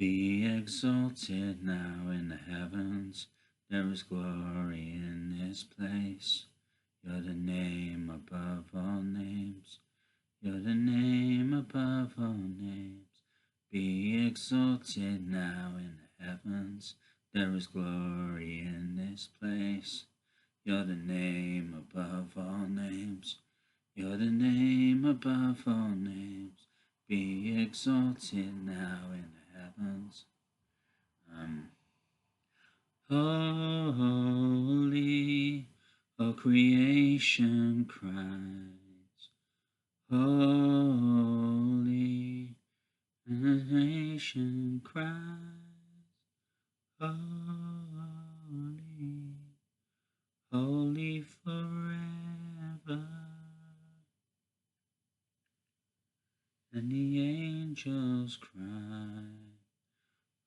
Be exalted now in the heavens. There is glory in this place. You're the name above all names. You're the name above all names. Be exalted now in the heavens. There is glory in this place. You're the name above all names. You're the name above all names. Be exalted now in the heavens. Holy, all creation cries. Holy, and the nation cries. Holy, holy forever. And the angels cry,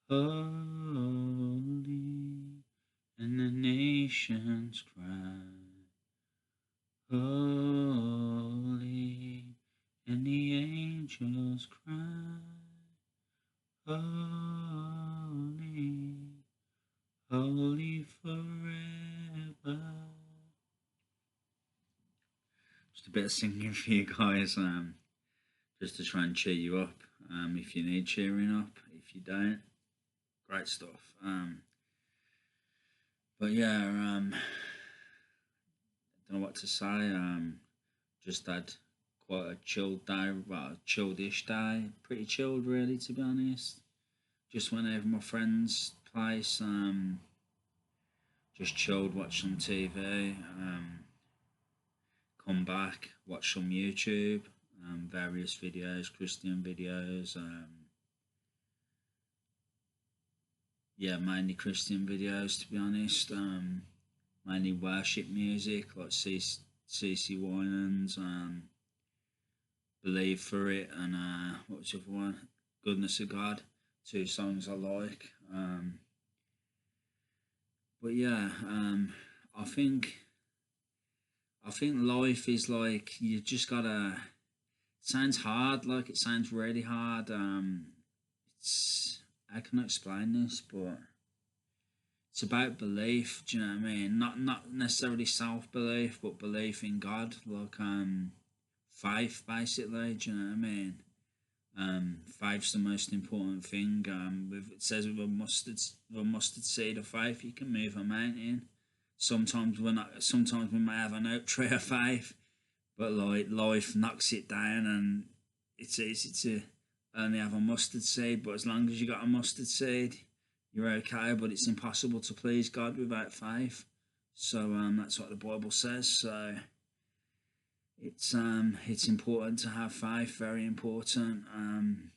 holy, and the nations cry, holy, and the angels cry, holy, holy forever. Just a bit of singing for you guys, just to try and cheer you up, if you need cheering up. If you don't, great stuff. But yeah, I don't know what to say. Just had quite a chilled day, well, a chilled-ish day. Pretty chilled, really, to be honest. Just went over my friend's place. Just chilled, watched some TV. Come back, watch some YouTube. Various videos, Christian videos. Yeah, mainly Christian videos, to be honest. Mainly worship music, like CC Winans, Believe for It, and what was the other one? Goodness of God. Two songs I like. But yeah, I think life is like you just gotta. It sounds hard, like it sounds really hard. It's I can explain this, but it's about belief. Do you know what I mean? Not necessarily self belief, but belief in God. Like faith, basically. Do you know what I mean? Faith's the most important thing. It says with a mustard seed of faith, you can move a mountain. Sometimes sometimes we may have an oak tree of faith, but like life knocks it down, and it's easy to only have a mustard seed. But as long as you got a mustard seed, you're okay. But it's impossible to please God without faith. So that's what the Bible says. So it's important to have faith, very important. And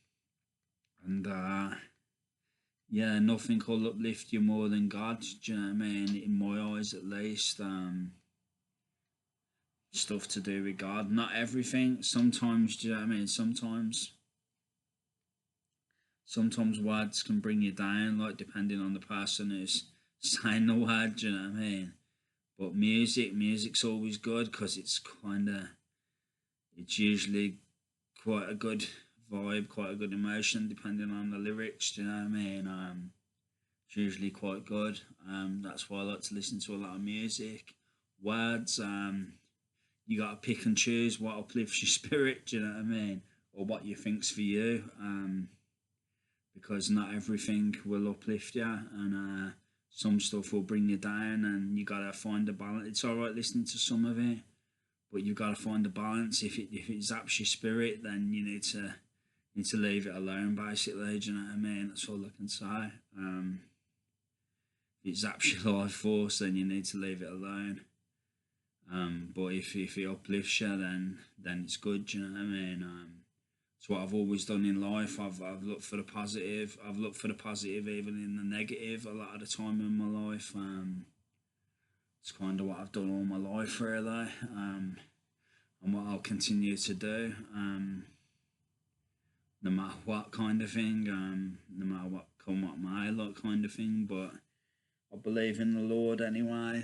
yeah, nothing will uplift you more than God. Do you know what I mean? In my eyes, at least. Stuff to do with God, not everything. Sometimes, do you know what I mean? Sometimes words can bring you down, like depending on the person who's saying the word. Do you know what I mean? But music's always good because it's usually quite a good vibe, quite a good emotion, depending on the lyrics. Do you know what I mean? It's usually quite good. That's why I like to listen to a lot of music. Words, you got to pick and choose what uplifts your spirit. Do you know what I mean? Or what you think's for you. Because not everything will uplift you, and some stuff will bring you down, and you gotta find a balance. It's all right listening to some of it, but you gotta find a balance. If it zaps your spirit, then you need to leave it alone. Basically, do you know what I mean? That's all I can say. If it zaps your life force, then you need to leave it alone. But if it uplifts you, then it's good. Do you know what I mean? It's what I've always done in life. I've looked for the positive. I've looked for the positive even in the negative a lot of the time in my life. It's kind of what I've done all my life, really, and what I'll continue to do, no matter what kind of thing, no matter what may, like kind of thing. But I believe in the Lord anyway.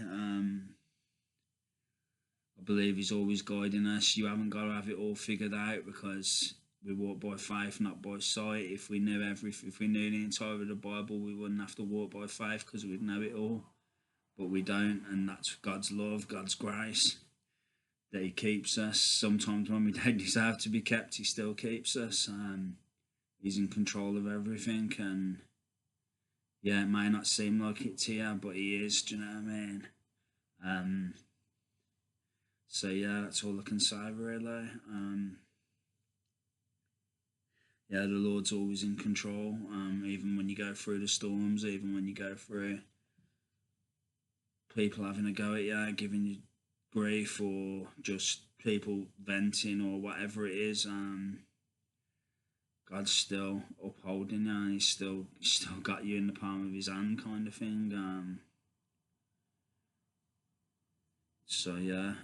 I believe He's always guiding us. You haven't got to have it all figured out, because we walk by faith, not by sight. If we knew if we knew the entire of the Bible, we wouldn't have to walk by faith because we'd know it all. But we don't, and that's God's love, God's grace, that He keeps us. Sometimes when we don't deserve to be kept, He still keeps us. He's in control of everything, and yeah, it may not seem like it to you, but He is. Do you know what I mean? So yeah, that's all I can say really. Yeah, the Lord's always in control. Even when you go through the storms, even when you go through people having a go at you, giving you grief, or just people venting or whatever it is, God's still upholding you, and He's still got you in the palm of His hand, kind of thing. So yeah,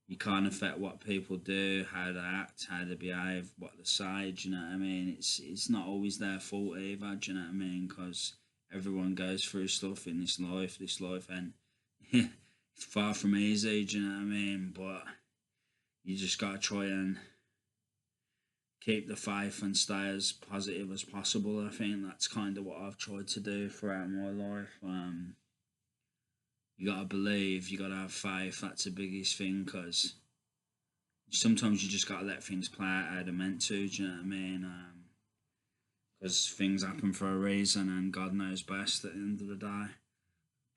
you can't affect what people do, how they act, how they behave, what they say. Do you know what I mean? It's not always their fault either. Do you know what I mean? Because everyone goes through stuff in this life, and it's far from easy. Do you know what I mean? But you just gotta try and keep the faith and stay as positive as possible. I think that's kind of what I've tried to do throughout my life. You gotta believe, you gotta have faith. That's the biggest thing, because sometimes you just gotta let things play out how they're meant to. Do you know what I mean? Because things happen for a reason, and God knows best at the end of the day.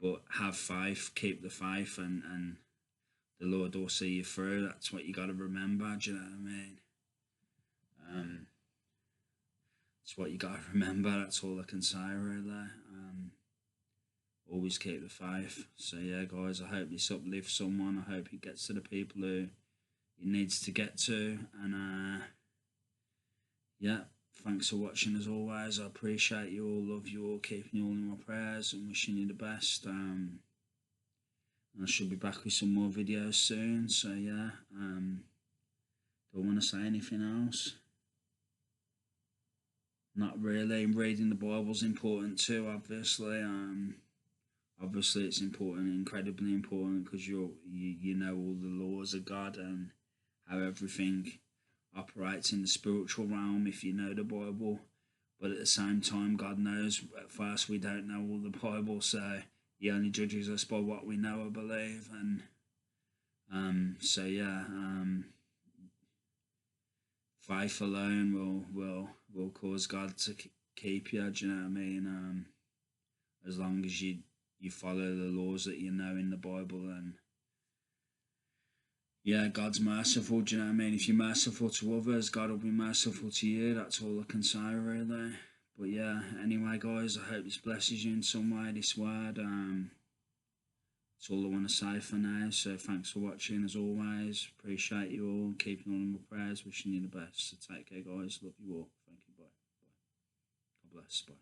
But have faith, keep the faith, and the Lord will see you through. That's what you gotta remember. Do you know what I mean? That's what you gotta remember. That's all I can say really. Always keep the faith. So yeah, guys, I hope this uplifts someone. I hope it gets to the people who it needs to get to. And yeah, thanks for watching as always. I appreciate you all, love you all, keeping you all in my prayers, and wishing you the best. And I should be back with some more videos soon. So yeah, don't want to say anything else. Not really. Reading the Bible's important too, obviously. Obviously it's important, incredibly important, because you know all the laws of God and how everything operates in the spiritual realm if you know the Bible. But at the same time, God knows at first we don't know all the Bible, so He only judges us by what we know, I believe. And so yeah, faith alone will cause God to keep you. Do you know what I mean? As long as you follow the laws that you know in the Bible, and yeah, God's merciful. Do you know what I mean? If you're merciful to others, God will be merciful to you. That's all I can say really. But yeah, anyway, guys, I hope this blesses you in some way, this word. That's all I want to say for now. So thanks for watching as always. Appreciate you all. Keeping all in my prayers. Wishing you the best. So take care, guys. Love you all. Thank you. Bye. Bye. God bless. Bye.